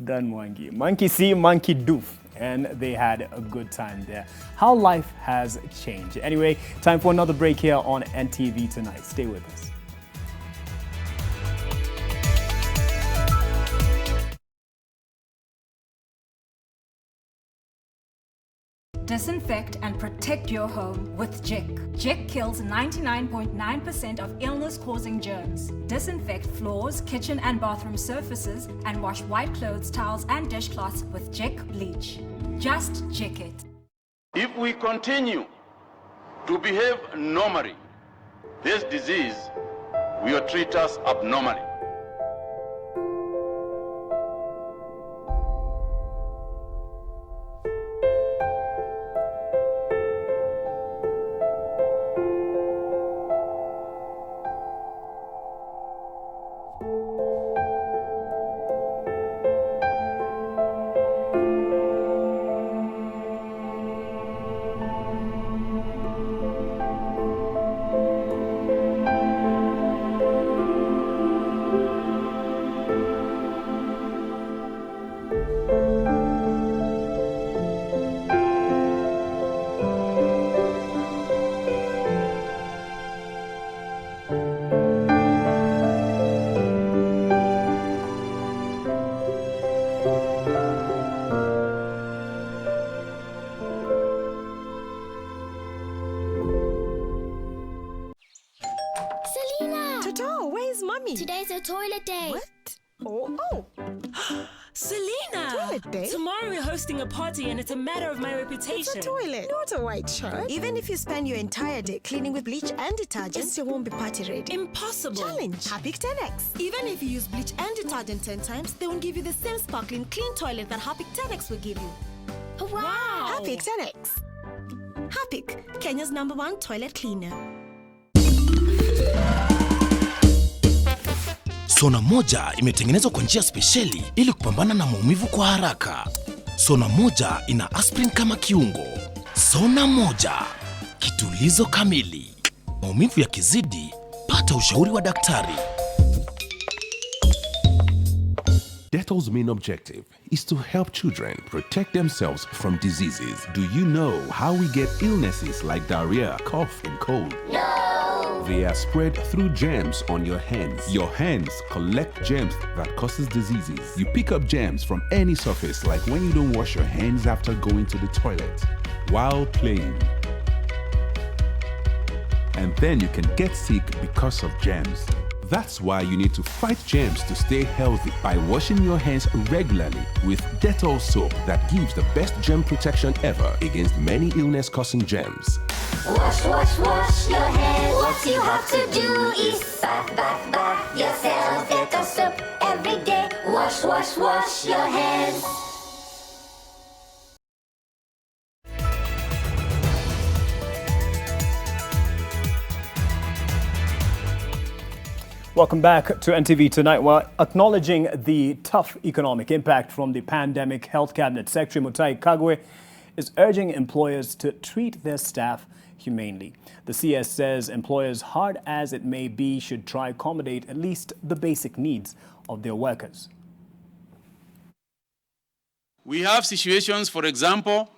Dan Mwangi. Monkey see, monkey doof. And they had a good time there. How life has changed. Anyway, time for another break here on NTV Tonight. Stay with us. Disinfect and protect your home with Jik. Jik kills 99.9% of illness-causing germs. Disinfect floors, kitchen and bathroom surfaces, and wash white clothes, towels and dishcloths with Jik bleach. Just Jik it. If we continue to behave normally, this disease will treat us abnormally. Toto, where's mommy? Today's a toilet day. What? Oh. Selena! Toilet day? Tomorrow we're hosting a party and it's a matter of my reputation. It's a toilet, not a white shirt. Even if you spend your entire day cleaning with bleach and detergent, it still won't be party ready. Impossible. Challenge. Harpic 10X. Even if you use bleach and detergent 10 times, they won't give you the same sparkling clean toilet that Harpic 10X will give you. Wow! Harpic 10X. Harpic, Kenya's #1 toilet cleaner. Sona moja imetengenezwa kwa njia spesheli ili kupambana na maumivu kwa haraka. Sona moja ina aspirin kama kiungo. Sona moja, kitulizo kamili. Maumivu yakizidi, pata ushauri wa daktari. Dettol's main objective is to help children protect themselves from diseases. Do you know how we get illnesses like diarrhea, cough, and cold? No! They are spread through germs on your hands. Your hands collect germs that causes diseases. You pick up germs from any surface, like when you don't wash your hands after going to the toilet, while playing. And then you can get sick because of germs. That's why you need to fight germs to stay healthy by washing your hands regularly with Dettol soap that gives the best germ protection ever against many illness-causing germs. Wash, wash, wash your hands. What you have to do is bath yourself. Dettol soap every day. Wash, wash, wash your hands. Welcome back to NTV Tonight. We're acknowledging the tough economic impact from the pandemic. Health Cabinet Secretary Mutahi Kagwe is urging employers to treat their staff humanely. The CS says employers, hard as it may be, should try accommodate at least the basic needs of their workers. We have situations, for example,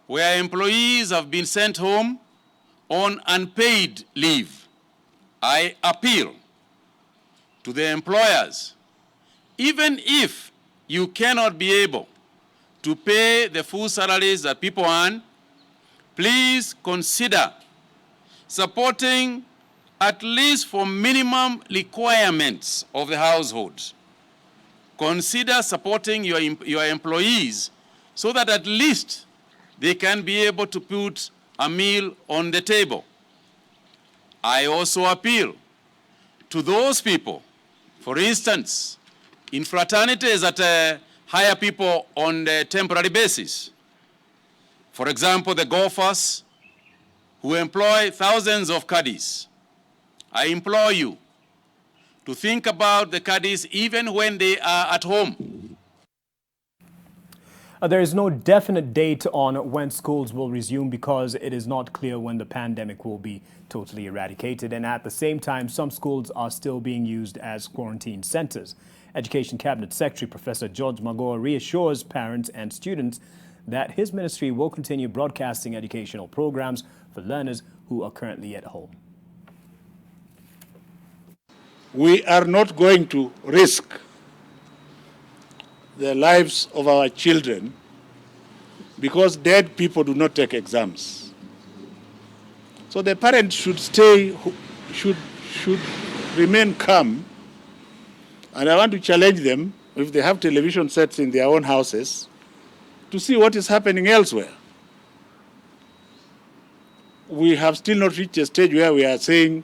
where employees have been sent home on unpaid leave. I appeal to the employers, even if you cannot be able to pay the full salaries that people earn, please consider supporting at least for minimum requirements of the household. Consider supporting your employees so that at least they can be able to put a meal on the table. I also appeal to those people, for instance, in fraternities that hire people on a temporary basis. For example, the golfers who employ thousands of caddies. I implore you to think about the caddies even when they are at home. There is no definite date on when schools will resume because it is not clear when the pandemic will be totally eradicated. And at the same time, some schools are still being used as quarantine centers. Education Cabinet Secretary Professor George Magoa reassures parents and students that his ministry will continue broadcasting educational programs for learners who are currently at home. We are not going to risk the lives of our children because dead people do not take exams. So the parents should should remain calm, and I want to challenge them, if they have television sets in their own houses, to see what is happening elsewhere. We have still not reached a stage where we are saying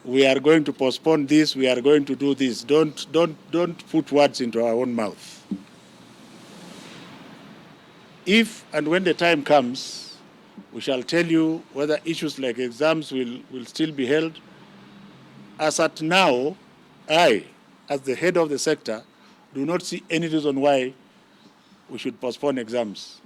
we are going to postpone this, we are going to do this. Don't put words into our own mouth. If and when the time comes, we shall tell you whether issues like exams will still be held. As at now, I, as the head of the sector, do not see any reason why we should postpone exams.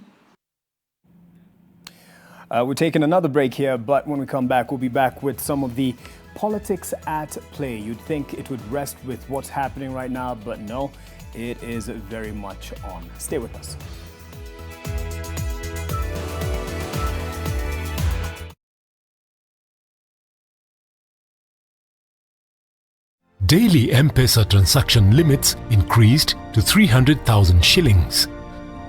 We're taking another break here, but when we come back, we'll be back with some of the politics at play. You'd think it would rest with what's happening right now, but no, it is very much on. Stay with us. Daily M-Pesa transaction limits increased to 300,000 shillings.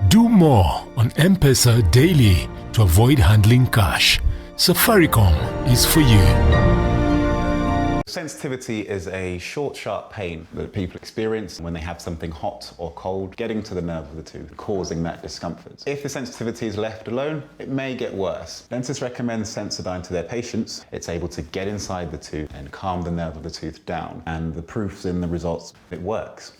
Do more on M-Pesa daily to avoid handling cash. Safaricom is for you. Sensitivity is a short, sharp pain that people experience when they have something hot or cold getting to the nerve of the tooth, causing that discomfort. If the sensitivity is left alone, it may get worse. Dentists recommend Sensodyne to their patients. It's able to get inside the tooth and calm the nerve of the tooth down, and the proof's in the results. It works.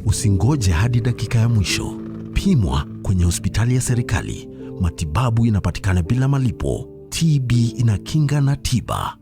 Usingoje hadi dakika ya mwisho. Pimwa kwenye hospitali ya serikali. Matibabu inapatikana bila malipo. TB inakinga na tiba.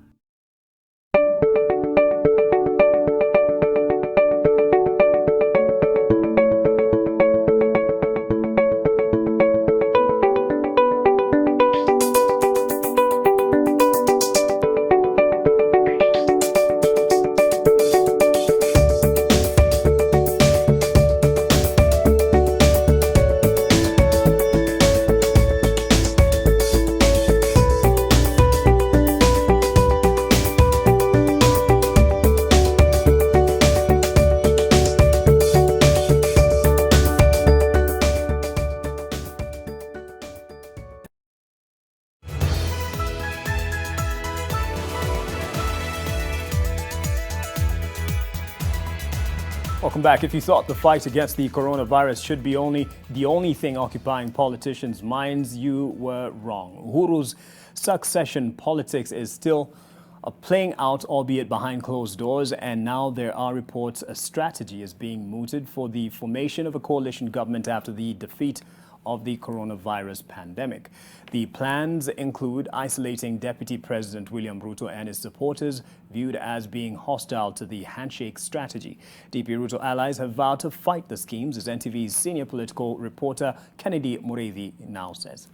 Welcome back. If you thought the fight against the coronavirus should be the only thing occupying politicians' minds, you were wrong. Uhuru's succession politics is still playing out, albeit behind closed doors, and now there are reports a strategy is being mooted for the formation of a coalition government after the defeat of the coronavirus pandemic. The plans include isolating Deputy President William Ruto and his supporters, viewed as being hostile to the handshake strategy. DP Ruto allies have vowed to fight the schemes, as NTV's senior political reporter Kennedy Mureithi now says.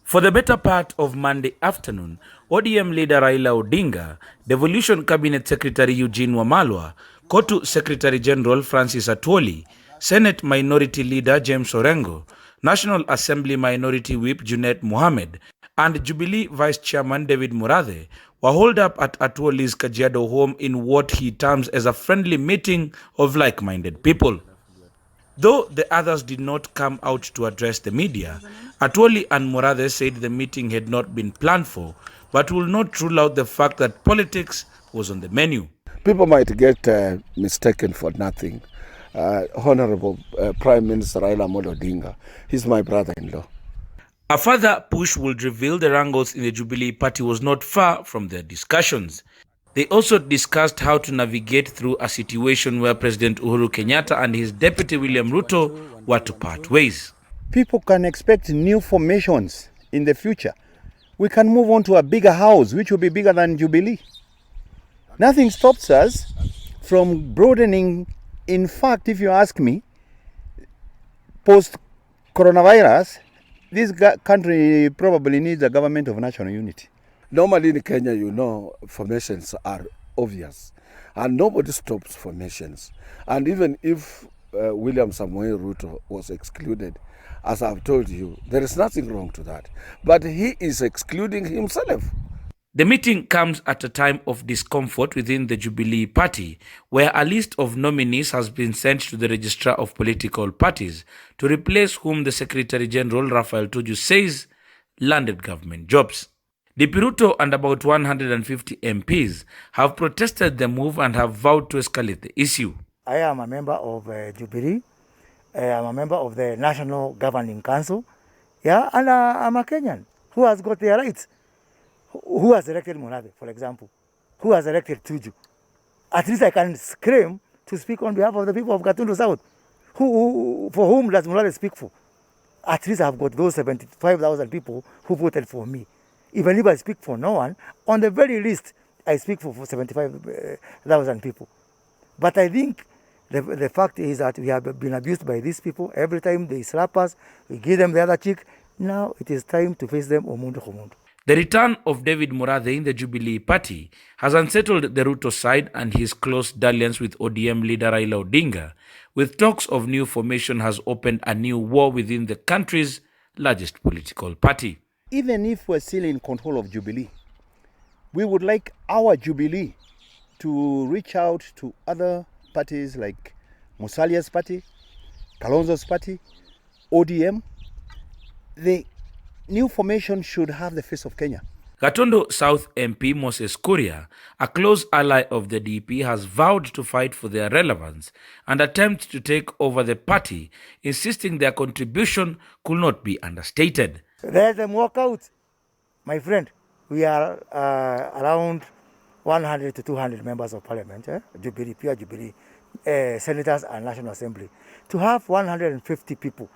For the better part of Monday afternoon, ODM leader Raila Odinga, Devolution Cabinet Secretary Eugene Wamalwa, KOTU Secretary General Francis Atwoli, Senate Minority Leader James Orengo, National Assembly Minority Whip Junet Mohamed, and Jubilee Vice Chairman David Murathe were holed up at Atwoli's Kajiado home in what he terms as a friendly meeting of like-minded people. Though the others did not come out to address the media, Atwoli and Murathe said the meeting had not been planned for, but will not rule out the fact that politics was on the menu. People might get mistaken for nothing. Honorable Prime Minister Raila Odinga, he's my brother-in-law. A further push would reveal the wrangles in the Jubilee Party was not far from their discussions. They also discussed how to navigate through a situation where President Uhuru Kenyatta and his deputy William Ruto were to part ways. People can expect new formations in the future. We can move on to a bigger house, which will be bigger than Jubilee. Nothing stops us from broadening. In fact, if you ask me, post-coronavirus, this country probably needs a government of national unity. Normally in Kenya, you know, formations are obvious, and nobody stops formations. And even if William Samoei Ruto was excluded, as I've told you, there is nothing wrong to that. But he is excluding himself. The meeting comes at a time of discomfort within the Jubilee Party, where a list of nominees has been sent to the Registrar of Political Parties to replace whom the Secretary General Raphael Tuju says landed government jobs. DP Ruto and about 150 MPs have protested the move and have vowed to escalate the issue. I am a member of Jubilee. I am a member of the National Governing Council. Yeah, and I'm a Kenyan who has got their rights. Who has elected Murathe, for example? Who has elected Tuju? At least I can scream to speak on behalf of the people of Gatundu South. For whom does Murathe speak for? At least I've got those 75,000 people who voted for me. Even if I speak for no one, on the very least, I speak for 75,000 people. But I think the fact is that we have been abused by these people. Every time they slap us, we give them the other cheek. Now it is time to face them omundu komundu. The return of David Murathe in the Jubilee Party has unsettled the Ruto side and his close dalliance with ODM leader Raila Odinga, with talks of new formation has opened a new war within the country's largest political party. Even if we're still in control of Jubilee, we would like our Jubilee to reach out to other parties like Musalia's party, Kalonzo's party, ODM. The new formation should have the face of Kenya. Gatondo South MP Moses Kuria, a close ally of the DP, has vowed to fight for their relevance and attempt to take over the party, insisting their contribution could not be understated. Let them walk out, my friend. We are around 100 to 200 members of parliament, Jubilee, pure Jubilee, senators and National Assembly. To have 150 people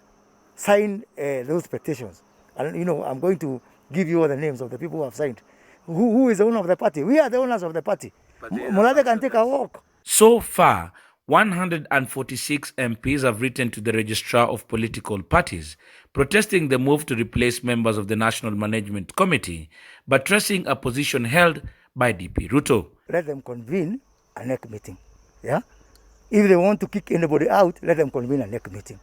sign those petitions, and I'm going to give you all the names of the people who have signed. Who is the owner of the party? We are the owners of the party. Mulade can take a walk. So far, 146 MPs have written to the Registrar of Political Parties, protesting the move to replace members of the National Management Committee, buttressing a position held by DP Ruto. Let them convene a NEC meeting. Yeah? If they want to kick anybody out, let them convene a NEC meeting.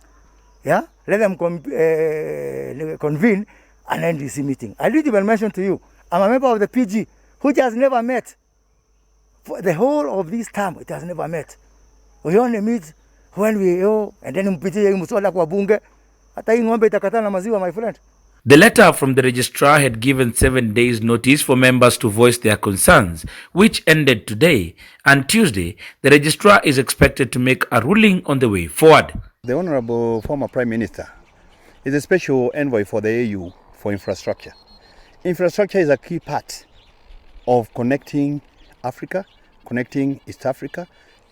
Yeah? Let them convene an NDC meeting. I didn't even mention to you, I'm a member of the PG who just never met. For the whole of this term, it has never met. We only meet when we and then mpitie mswada kwa bunge. Hata hii ng'ombe itakatana na maziwa, my friend. The letter from the registrar had given 7 days notice for members to voice their concerns, which ended today. And Tuesday, the registrar is expected to make a ruling on the way forward. The Honorable former Prime Minister is a special envoy for the AU for infrastructure. Infrastructure is a key part of connecting Africa, connecting East Africa,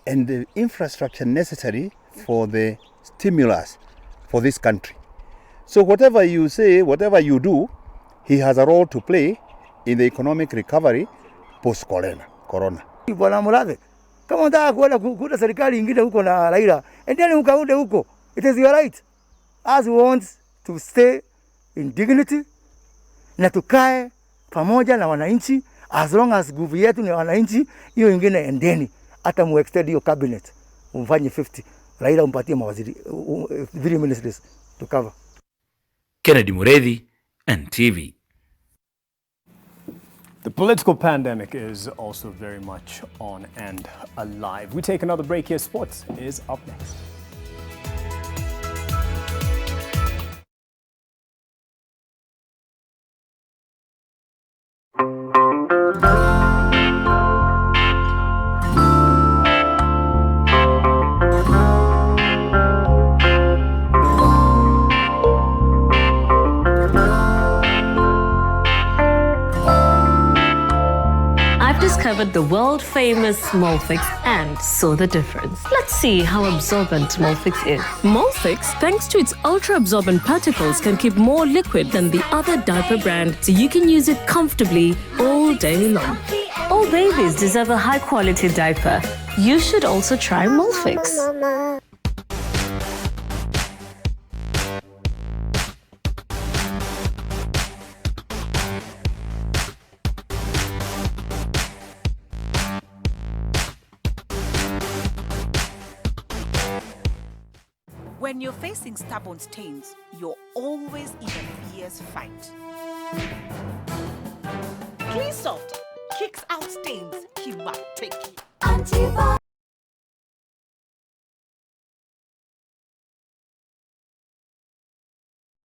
and the infrastructure necessary for the stimulus for this country. So whatever you say, whatever you do, he has a role to play in the economic recovery post-corona. Bwana Mulade, kama unataka kuunda serikali ingine huko na Raila, endeni ukaunde huko. It is your right. As we want to stay in dignity na tukae pamoja na wananchi, as long as nguvu yetu ni wananchi, hiyo ingine endeni. Hata mu-extend hiyo cabinet, umfanye 50. Raila umpatie mawaziri, 3 ministries to cover. Kennedy Mureithi, NTV. The political pandemic is also very much on and alive. We take another break here. Sports is up next. Discovered the world-famous Molfix and saw the difference. Let's see how absorbent Molfix is. Molfix, thanks to its ultra-absorbent particles, can keep more liquid than the other diaper brand, so you can use it comfortably all day long. All babies deserve a high-quality diaper. You should also try Molfix. When you're facing stubborn stains, you're always in a fierce fight. Clean Soft kicks out stains. Kimateki.